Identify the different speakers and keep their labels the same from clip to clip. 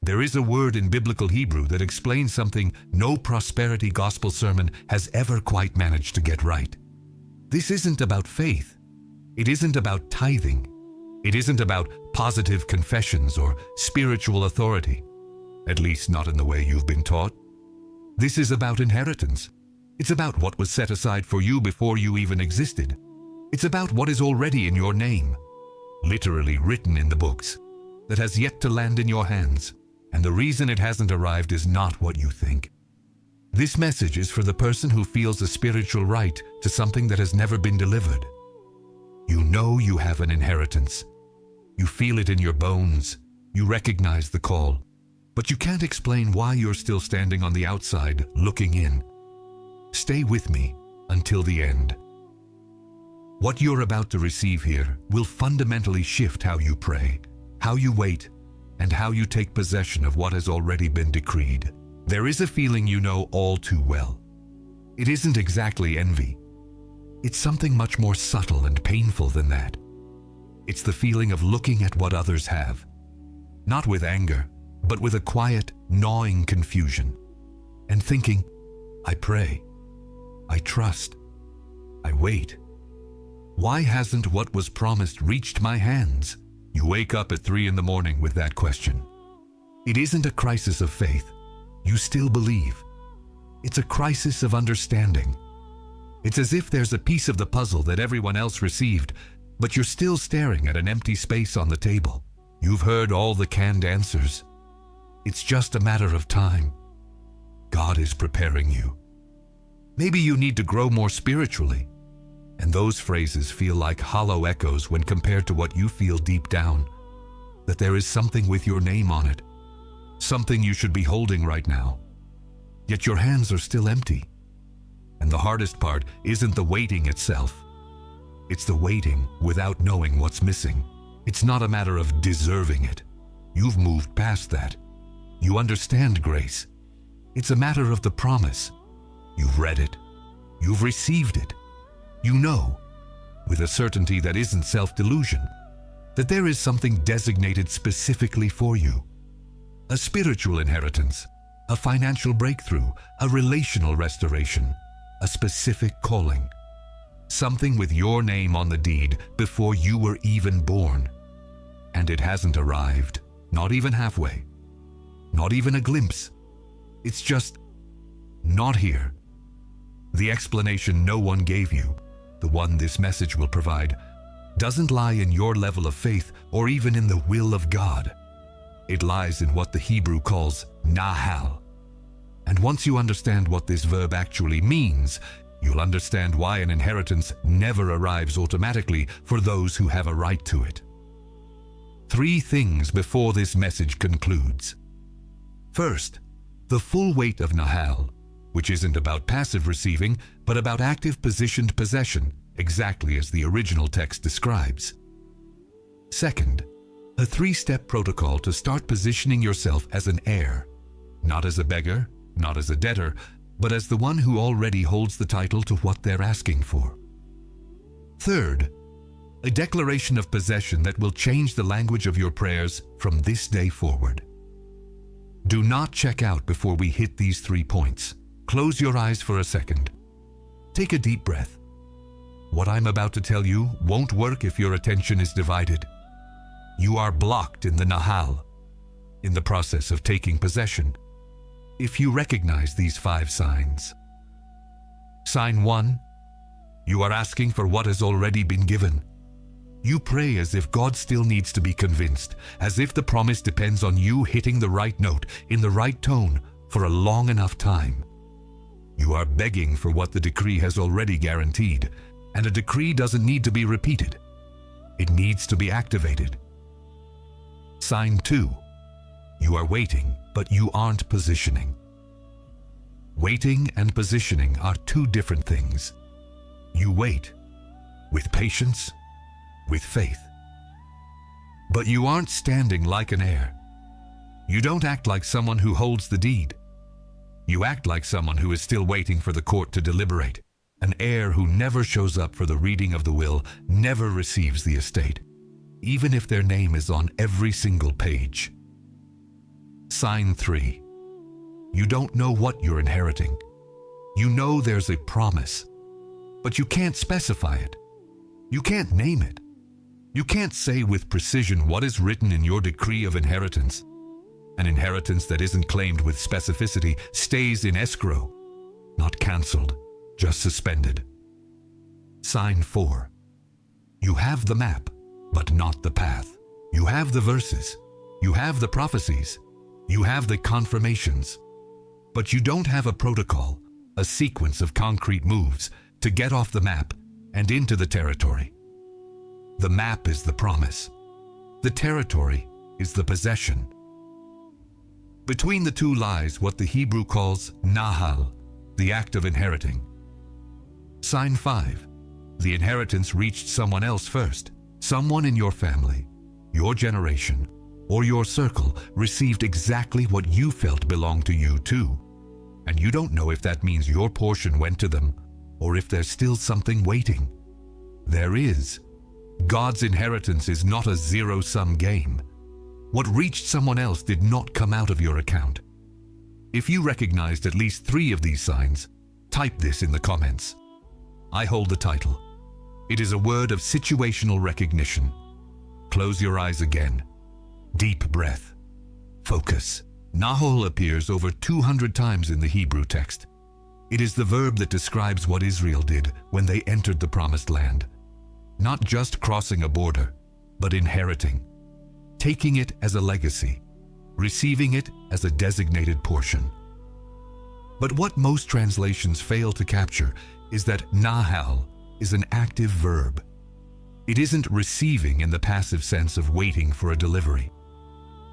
Speaker 1: There is a word in biblical Hebrew that explains something no prosperity gospel sermon has ever quite managed to get right. This isn't about faith. It isn't about tithing. It isn't about positive confessions or spiritual authority, at least not in the way you've been taught. This is about inheritance. It's about what was set aside for you before you even existed. It's about what is already in your name, literally written in the books, that has yet to land in your hands. And the reason it hasn't arrived is not what you think. This message is for the person who feels a spiritual right to something that has never been delivered. You know you have an inheritance. You feel it in your bones. You recognize the call. But you can't explain why you're still standing on the outside, looking in. Stay with me until the end. What you're about to receive here will fundamentally shift how you pray, how you wait, and how you take possession of what has already been decreed. There is a feeling you know all too well. It isn't exactly envy. It's something much more subtle and painful than that. It's the feeling of looking at what others have, not with anger, but with a quiet, gnawing confusion, and thinking, I pray, I trust, I wait. Why hasn't what was promised reached my hands? You wake up at 3 a.m. with that question. It isn't a crisis of faith. You still believe. It's a crisis of understanding. It's as if there's a piece of the puzzle that everyone else received, but you're still staring at an empty space on the table. You've heard all the canned answers. It's just a matter of time. God is preparing you. Maybe you need to grow more spiritually, and those phrases feel like hollow echoes when compared to what you feel deep down, that there is something with your name on it, something you should be holding right now. Yet your hands are still empty. And the hardest part isn't the waiting itself. It's the waiting without knowing what's missing. It's not a matter of deserving it. You've moved past that. You understand grace. It's a matter of the promise. You've read it. You've received it. You know, with a certainty that isn't self-delusion, that there is something designated specifically for you. A spiritual inheritance, a financial breakthrough, a relational restoration, a specific calling. Something with your name on the deed before you were even born. And it hasn't arrived, not even halfway, not even a glimpse. It's just not here. The explanation no one gave you, the one this message will provide, doesn't lie in your level of faith or even in the will of God. It lies in what the Hebrew calls NAHAL. And once you understand what this verb actually means, you'll understand why an inheritance never arrives automatically for those who have a right to it. 3 things before this message concludes. First, the full weight of NAHAL, which isn't about passive receiving, but about active positioned possession, exactly as the original text describes. Second, a 3-step protocol to start positioning yourself as an heir, not as a beggar, not as a debtor, but as the one who already holds the title to what they're asking for. Third, a declaration of possession that will change the language of your prayers from this day forward. Do not check out before we hit these 3 points. Close your eyes for a second. Take a deep breath. What I'm about to tell you won't work if your attention is divided. You are blocked in the NAHAL, in the process of taking possession, if you recognize these 5 signs. Sign 1, you are asking for what has already been given. You pray as if God still needs to be convinced, as if the promise depends on you hitting the right note in the right tone for a long enough time. You are begging for what the decree has already guaranteed, and a decree doesn't need to be repeated. It needs to be activated. Sign 2, you are waiting, but you aren't positioning. Waiting and positioning are 2 different things. You wait, with patience, with faith. But you aren't standing like an heir. You don't act like someone who holds the deed. You act like someone who is still waiting for the court to deliberate. An heir who never shows up for the reading of the will never receives the estate, even if their name is on every single page. Sign 3. You don't know what you're inheriting. You know there's a promise, but you can't specify it. You can't name it. You can't say with precision what is written in your decree of inheritance. An inheritance that isn't claimed with specificity stays in escrow, not cancelled, just suspended. Sign 4. You have the map, but not the path. You have the verses. You have the prophecies. You have the confirmations. But you don't have a protocol, a sequence of concrete moves to get off the map and into the territory. The map is the promise. The territory is the possession. Between the two lies what the Hebrew calls NAHAL, the act of inheriting. Sign 5. The inheritance reached someone else first. Someone in your family, your generation, or your circle received exactly what you felt belonged to you too. And you don't know if that means your portion went to them or if there's still something waiting. There is. God's inheritance is not a zero-sum game. What reached someone else did not come out of your account. If you recognized at least 3 of these signs, type this in the comments. I hold the title. It is a word of situational recognition. Close your eyes again. Deep breath. Focus. NAHAL appears over 200 times in the Hebrew text. It is the verb that describes what Israel did when they entered the Promised Land. Not just crossing a border, but inheriting. Taking it as a legacy. Receiving it as a designated portion. But what most translations fail to capture is that NAHAL is an active verb. It isn't receiving in the passive sense of waiting for a delivery.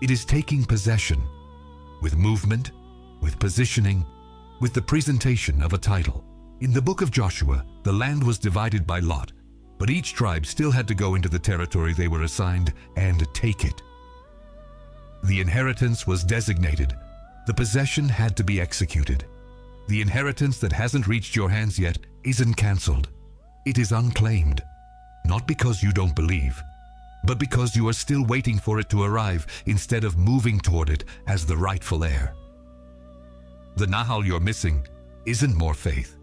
Speaker 1: It is taking possession, with movement, with positioning, with the presentation of a title. In the book of Joshua, the land was divided by lot, but each tribe still had to go into the territory they were assigned and take it. The inheritance was designated. The possession had to be executed. The inheritance that hasn't reached your hands yet isn't cancelled. It is unclaimed, not because you don't believe, but because you are still waiting for it to arrive instead of moving toward it as the rightful heir. The NAHAL you're missing isn't more faith.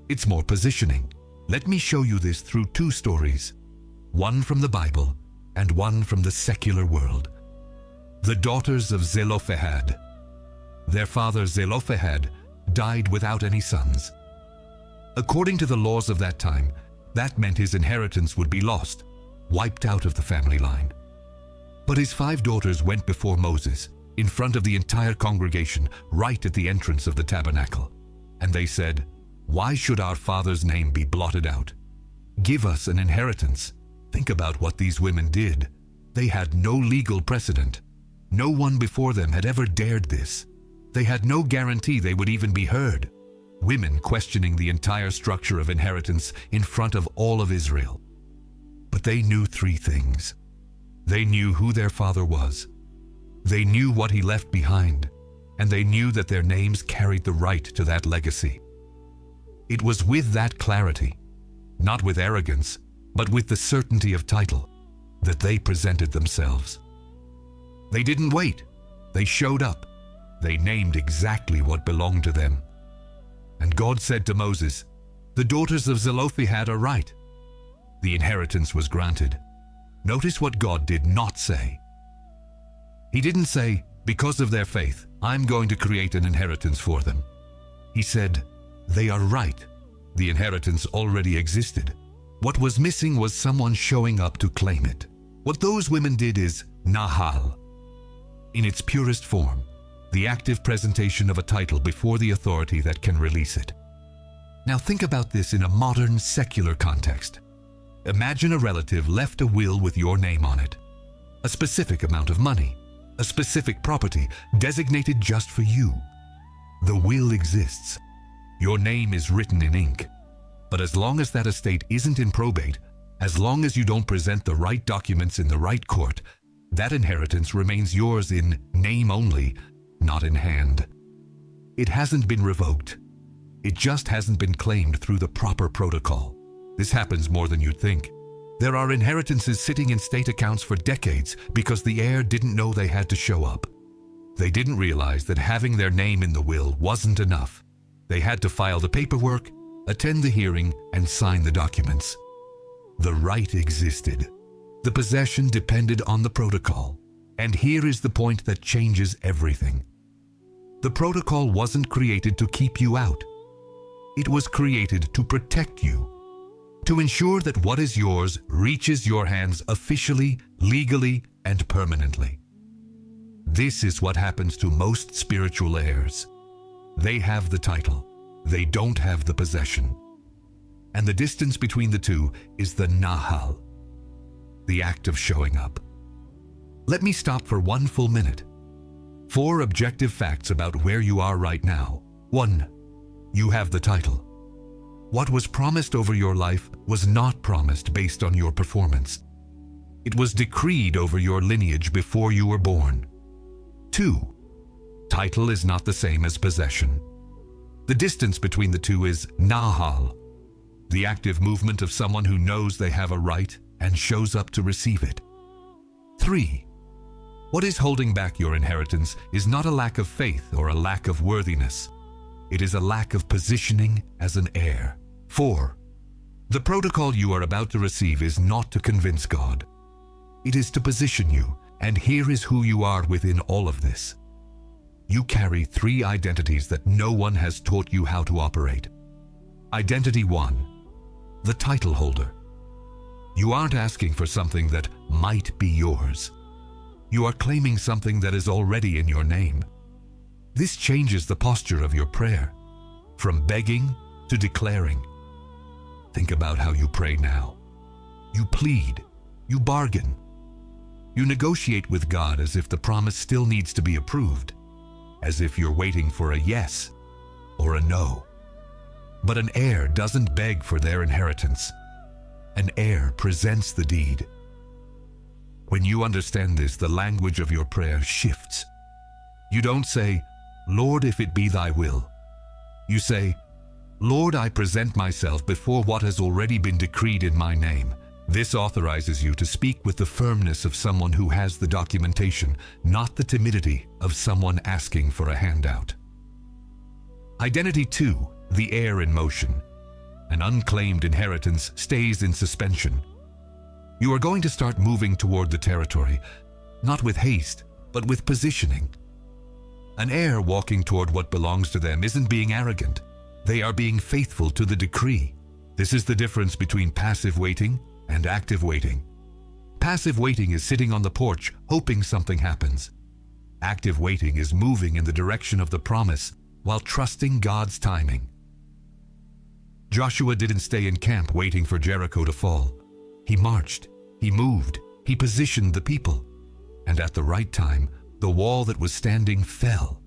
Speaker 1: It's more positioning. Let me show you this through 2 stories, one from the Bible and one from the secular world. The daughters of Zelophehad. Their father Zelophehad died without any sons. According to the laws of that time, that meant his inheritance would be lost, wiped out of the family line. But his 5 daughters went before Moses, in front of the entire congregation, right at the entrance of the tabernacle. And they said, "Why should our father's name be blotted out? Give us an inheritance." Think about what these women did. They had no legal precedent. No one before them had ever dared this. They had no guarantee they would even be heard. Women questioning the entire structure of inheritance in front of all of Israel. But they knew 3 things. They knew who their father was. They knew what he left behind. And they knew that their names carried the right to that legacy. It was with that clarity, not with arrogance, but with the certainty of title, that they presented themselves. They didn't wait. They showed up. They named exactly what belonged to them. And God said to Moses, "The daughters of Zelophehad are right." The inheritance was granted. Notice what God did not say. He didn't say, "Because of their faith, I'm going to create an inheritance for them." He said, "They are right." The inheritance already existed. What was missing was someone showing up to claim it. What those women did is NAHAL. In its purest form, the active presentation of a title before the authority that can release it. Now think about this in a modern, secular context. Imagine a relative left a will with your name on it. A specific amount of money, a specific property designated just for you. The will exists. Your name is written in ink. But as long as that estate isn't in probate, as long as you don't present the right documents in the right court, that inheritance remains yours in name only, not in hand. It hasn't been revoked. It just hasn't been claimed through the proper protocol. This happens more than you'd think. There are inheritances sitting in state accounts for decades because the heir didn't know they had to show up. They didn't realize that having their name in the will wasn't enough. They had to file the paperwork, attend the hearing, and sign the documents. The right existed. The possession depended on the protocol. And here is the point that changes everything. The protocol wasn't created to keep you out. It was created to protect you, to ensure that what is yours reaches your hands officially, legally, and permanently. This is what happens to most spiritual heirs. They have the title. They don't have the possession. And the distance between the two is the NAHAL, the act of showing up. Let me stop for one full minute. 4 objective facts about where you are right now. 1. You have the title. What was promised over your life was not promised based on your performance. It was decreed over your lineage before you were born. 2. Title is not the same as possession. The distance between the two is NAHAL, the active movement of someone who knows they have a right and shows up to receive it. 3. What is holding back your inheritance is not a lack of faith or a lack of worthiness. It is a lack of positioning as an heir. 4. The protocol you are about to receive is not to convince God. It is to position you, and here is who you are within all of this. You carry 3 identities that no one has taught you how to operate. Identity 1, the title holder. You aren't asking for something that might be yours. You are claiming something that is already in your name. This changes the posture of your prayer, from begging to declaring. Think about how you pray now. You plead, you bargain. You negotiate with God as if the promise still needs to be approved, as if you're waiting for a yes or a no. But an heir doesn't beg for their inheritance. An heir presents the deed. When you understand this, the language of your prayer shifts. You don't say, "Lord, if it be thy will." You say, "Lord, I present myself before what has already been decreed in my name." This authorizes you to speak with the firmness of someone who has the documentation, not the timidity of someone asking for a handout. Identity 2, the heir in motion. An unclaimed inheritance stays in suspension. You are going to start moving toward the territory, not with haste, but with positioning. An heir walking toward what belongs to them isn't being arrogant. They are being faithful to the decree. This is the difference between passive waiting and active waiting. Passive waiting is sitting on the porch, hoping something happens. Active waiting is moving in the direction of the promise while trusting God's timing. Joshua didn't stay in camp waiting for Jericho to fall. He marched, he moved, he positioned the people. And at the right time, the wall that was standing fell.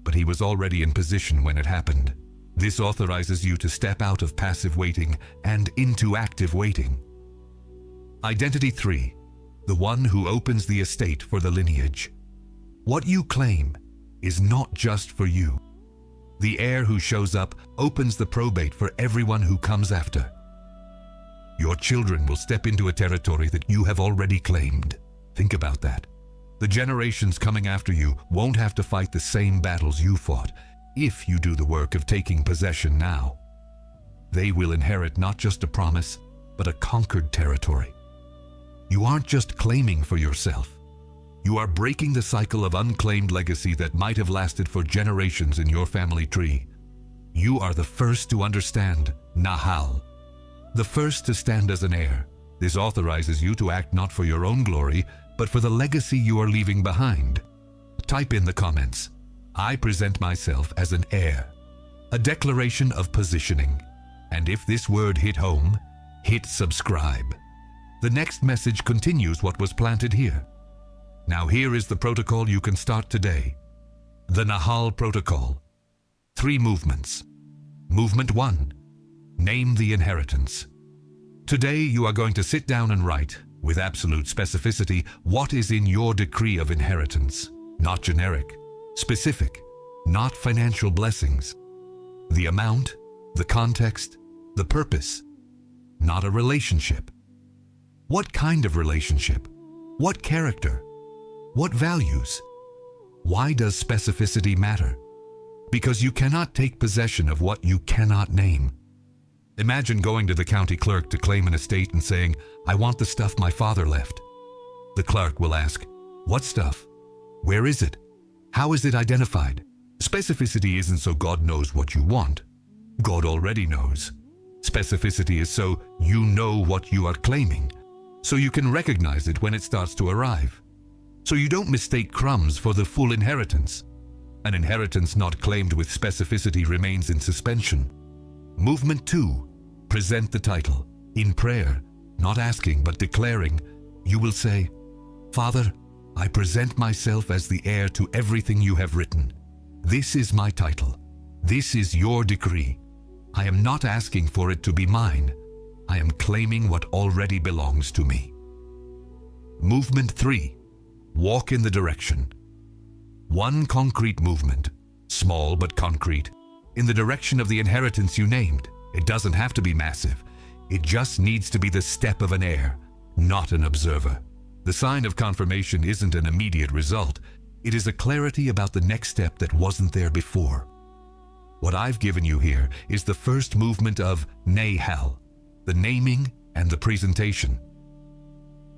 Speaker 1: But he was already in position when it happened. This authorizes you to step out of passive waiting and into active waiting. Identity 3, the one who opens the estate for the lineage. What you claim is not just for you. The heir who shows up opens the probate for everyone who comes after. Your children will step into a territory that you have already claimed. Think about that. The generations coming after you won't have to fight the same battles you fought if you do the work of taking possession now. They will inherit not just a promise, but a conquered territory. You aren't just claiming for yourself. You are breaking the cycle of unclaimed legacy that might have lasted for generations in your family tree. You are the first to understand NAHAL, the first to stand as an heir. This authorizes you to act not for your own glory, but for the legacy you are leaving behind. Type in the comments, "I present myself as an heir," a declaration of positioning. And if this word hit home, hit subscribe. The next message continues what was planted here. Now here is the protocol you can start today. The NAHAL protocol. 3 movements. Movement 1. Name the inheritance. Today you are going to sit down and write, with absolute specificity, what is in your decree of inheritance. Not generic, specific, not financial blessings. The amount, the context, the purpose, not a relationship. What kind of relationship? What character? What values? Why does specificity matter? Because you cannot take possession of what you cannot name. Imagine going to the county clerk to claim an estate and saying, "I want the stuff my father left." The clerk will ask, "What stuff? Where is it? How is it identified?" Specificity isn't so God knows what you want. God already knows. Specificity is so you know what you are claiming, so you can recognize it when it starts to arrive. So you don't mistake crumbs for the full inheritance. An inheritance not claimed with specificity remains in suspension. Movement 2. Present the title. In prayer, not asking but declaring, you will say, "Father, I present myself as the heir to everything you have written. This is my title. This is your decree. I am not asking for it to be mine. I am claiming what already belongs to me." Movement 3. Walk in the direction. One concrete movement, small but concrete, in the direction of the inheritance you named. It doesn't have to be massive. It just needs to be the step of an heir, not an observer. The sign of confirmation isn't an immediate result. It is a clarity about the next step that wasn't there before. What I've given you here is the first movement of NAHAL, the naming and the presentation.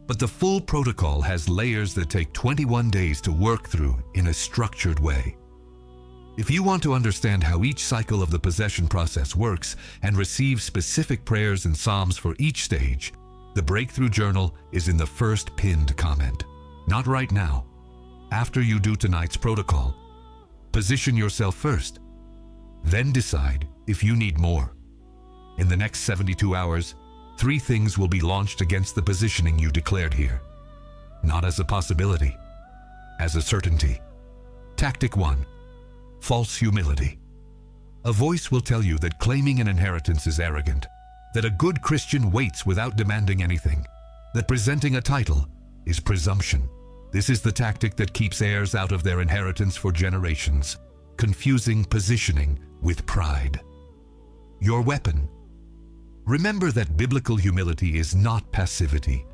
Speaker 1: But the full protocol has layers that take 21 days to work through in a structured way. If you want to understand how each cycle of the possession process works and receive specific prayers and psalms for each stage, the Breakthrough Journal is in the first pinned comment. Not right now. After you do tonight's protocol, position yourself first. Then decide if you need more. In the next 72 hours, 3 things will be launched against the positioning you declared here. Not as a possibility, as a certainty. Tactic 1. False humility. A voice will tell you that claiming an inheritance is arrogant, that a good Christian waits without demanding anything, that presenting a title is presumption. This is the tactic that keeps heirs out of their inheritance for generations, confusing positioning with pride. Your weapon. Remember that biblical humility is not passivity.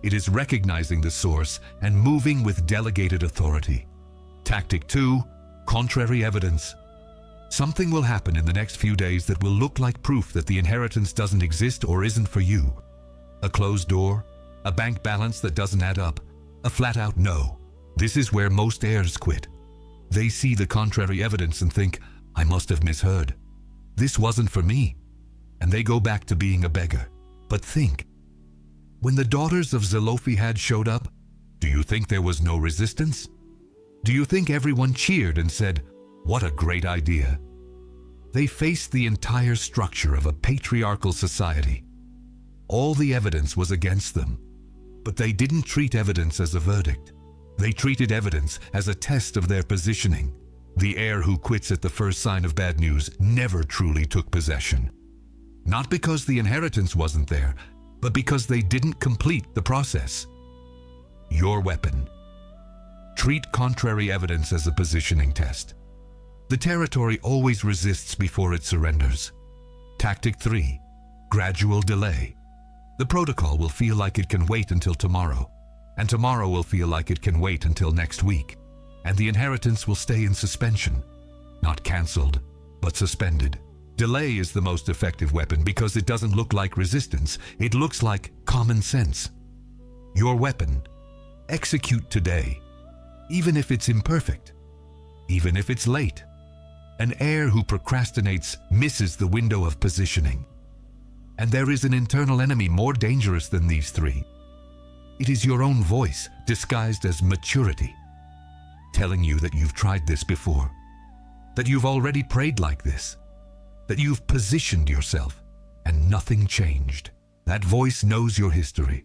Speaker 1: It is recognizing the source and moving with delegated authority. Tactic 2. Contrary evidence. Something will happen in the next few days that will look like proof that the inheritance doesn't exist or isn't for you. A closed door, a bank balance that doesn't add up, a flat-out no. This is where most heirs quit. They see the contrary evidence and think, "I must have misheard. This wasn't for me." And they go back to being a beggar. But think, when the daughters of Zelophehad showed up, do you think there was no resistance? Do you think everyone cheered and said, "What a great idea"? They faced the entire structure of a patriarchal society. All the evidence was against them, but they didn't treat evidence as a verdict. They treated evidence as a test of their positioning. The heir who quits at the first sign of bad news never truly took possession. Not because the inheritance wasn't there, but because they didn't complete the process. Your weapon. Treat contrary evidence as a positioning test. The territory always resists before it surrenders. Tactic 3. Gradual delay. The protocol will feel like it can wait until tomorrow, and tomorrow will feel like it can wait until next week, and the inheritance will stay in suspension. Not canceled, but suspended. Delay is the most effective weapon because it doesn't look like resistance. It looks like common sense. Your weapon. Execute today, even if it's imperfect, even if it's late. An heir who procrastinates misses the window of positioning. And there is an internal enemy more dangerous than these 3. It is your own voice disguised as maturity, telling you that you've tried this before, that you've already prayed like this, that you've positioned yourself and nothing changed. That voice knows your history.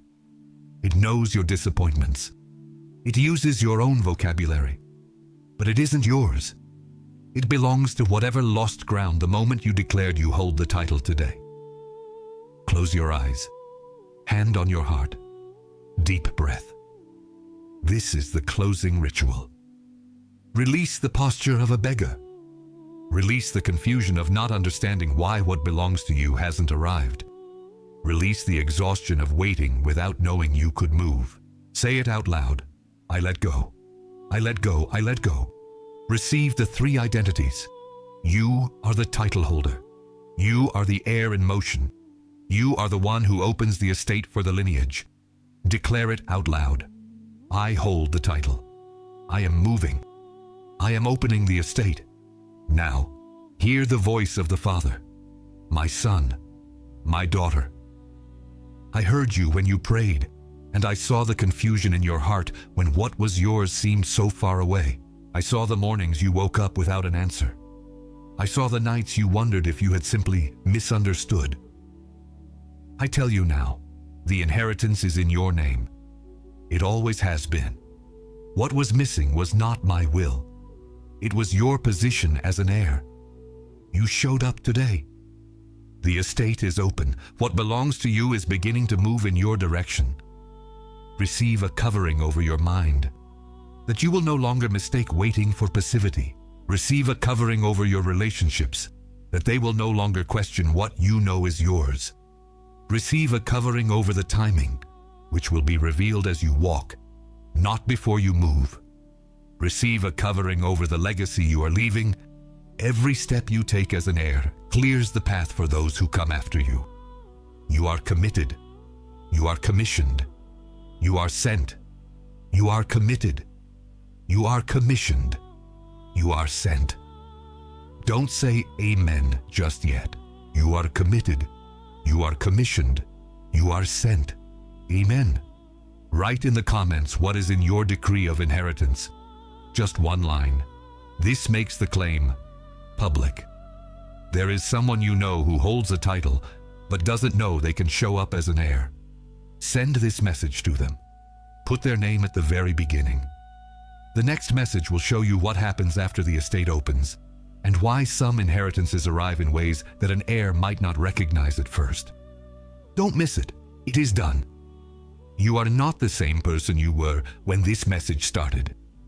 Speaker 1: It knows your disappointments. It uses your own vocabulary, but it isn't yours. It belongs to whatever lost ground the moment you declared you hold the title today. Close your eyes, hand on your heart, deep breath. This is the closing ritual. Release the posture of a beggar. Release the confusion of not understanding why what belongs to you hasn't arrived. Release the exhaustion of waiting without knowing you could move. Say it out loud. I let go. I let go. I let go. Receive the three identities. You are the title holder. You are the heir in motion. You are the one who opens the estate for the lineage. Declare it out loud. I hold the title. I am moving. I am opening the estate. Now, hear the voice of the Father. My son, my daughter. I heard you when you prayed, and I saw the confusion in your heart when what was yours seemed so far away. I saw the mornings you woke up without an answer. I saw the nights you wondered if you had simply misunderstood. I tell you now, the inheritance is in your name. It always has been. What was missing was not my will. It was your position as an heir. You showed up today. The estate is open. What belongs to you is beginning to move in your direction. Receive a covering over your mind, that you will no longer mistake waiting for passivity. Receive a covering over your relationships, that they will no longer question what you know is yours. Receive a covering over the timing, which will be revealed as you walk, not before you move. Receive a covering over the legacy you are leaving. Every step you take as an heir clears the path for those who come after you. You are committed. You are commissioned. You are sent. You are committed. You are commissioned. You are sent. Don't say amen just yet. You are committed. You are commissioned. You are sent. Amen. Write in the comments what is in your decree of inheritance. Just one line. This makes the claim public. There is someone you know who holds a title but doesn't know they can show up as an heir. Send this message to them. Put their name at the very beginning. The next message will show you what happens after the estate opens and why some inheritances arrive in ways that an heir might not recognize at first. Don't miss it. It is done. You are not the same person you were when this message started.